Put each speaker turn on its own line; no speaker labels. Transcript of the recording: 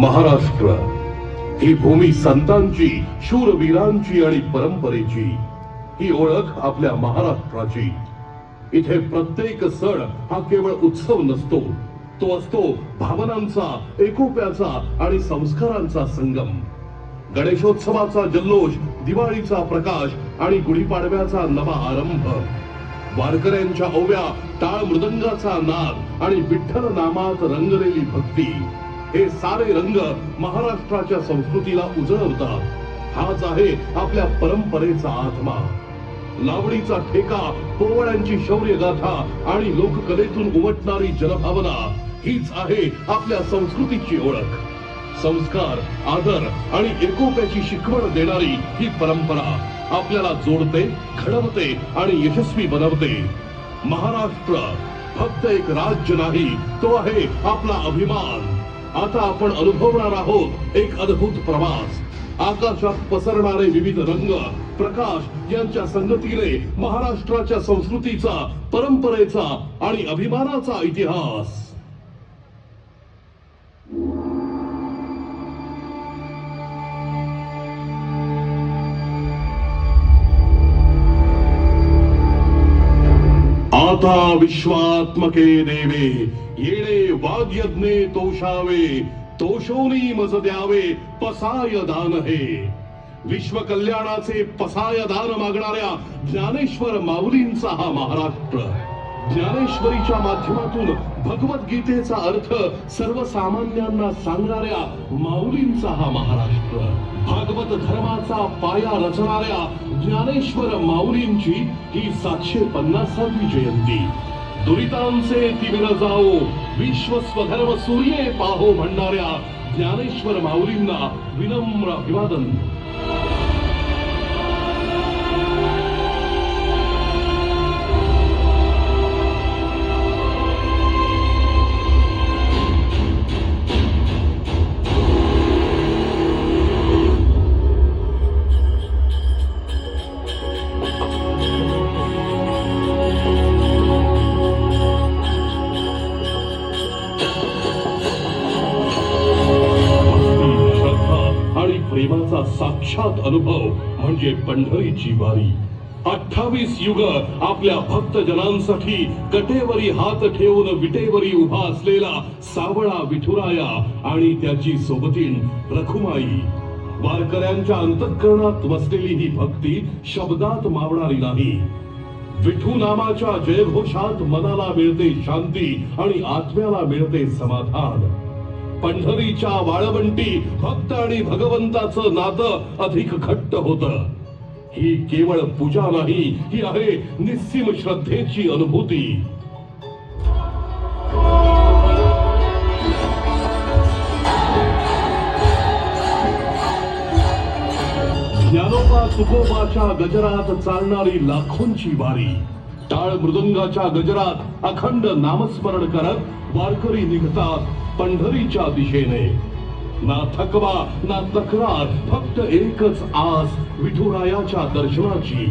महाराष्ट्र ही भूमी संतांची, शूरवीरांची आणि परंपरेची, ही ओळख आपल्या महाराष्ट्राची. इथे प्रत्येक सण हा केवळ उत्सव नसतो, तो असतो भावनांचा, एकोप्याचा आणि संस्कारांचा संगम. गणेशोत्सवाचा जल्लोष, दिवाळीचा प्रकाश आणि गुढीपाडव्याचा नवा आरंभ, वारकऱ्यांच्या ओव्या, टाळ मृदंगाचा नाद आणि विठ्ठल नामात रंगलेली भक्ती, हे सारे रंग महाराष्ट्राच्या संस्कृतीला उजळवतात. हाच आहे आपल्या परंपरेचा आत्मा. लावणीचा ठेका, पोवाड्यांची शौर्य गाथा आणि लोककलेतून उमटणारी जनभावना, हीच आहे आपल्या संस्कृतीची ओळख. संस्कार, आदर आणि एकोप्याची शिकवण देणारी ही परंपरा आपल्याला जोडते, घडवते आणि यशस्वी बनवते. महाराष्ट्र फक्त एक राज्य नाही, तो आहे आपला अभिमान. आता आपण अनुभवणार आहोत एक अद्भुत प्रवास. आकाशात पसरणारे विविध रंग, प्रकाश यांच्या संगतीने महाराष्ट्राच्या संस्कृतीचा, परंपरेचा आणि अभिमानाचा इतिहास. आता विश्वात्मके देवे, येणे वाग्यज्ञे तोषावे, तोषोनी मज द्यावे पसाय दान हे. विश्व कल्याणाचे पसाय दान मागणाऱ्या ज्ञानेश्वर माऊलींचा हा महाराष्ट्र. ज्ञानेश्वरीच्या माध्यमातून भगवद्गीतेचा अर्थ सर्वसामान्यांना सांगणाऱ्या माऊलींचा हा महाराष्ट्र. भागवत धर्माचा पाया रचणाऱ्या ज्ञानेश्वर माऊलींची ही 750वी जयंती. दुरितांचे तिमिर जाओ, विश्व स्वधर्म सूर्ये पाहो म्हणणाऱ्या ज्ञानेश्वर माऊलींना विनम्र अभिवादन. प्रेमाचा साक्षात अनुभव म्हणजे पंढरीची वारी. 28 युग आपल्या भक्तजनांसाठी कटेवरी हात ठेवून विटेवरी उभा असलेला सावळा विठुराया आणि त्याची सोबतीण रखुमाई. वारकऱ्यांच्या अंतःकरणात वसलेली ही भक्ती शब्दात मावणारी नाही. विठू नामाच्या जयघोषात मनाला मिळते शांती आणि आत्म्याला मिळते समाधान. पंढरीच्या वाळवंटी भक्त आणि भगवंताचं नातं अधिक घट्ट होतं. ही केवळ पूजा नाही, ही आहे निस्सीम श्रद्धेची अनुभूती. ज्ञानोबा तुकोबाच्या गजरात चालणारी लाखोंची वारी. टाळ मृदंगाच्या गजरात अखंड नामस्मरण करत वारकरी निघतात पंढरीच्या दिशेने. ना थकवा ना तक्रार, फक्त एकच आस, विठुरायाच्या दर्शनाची.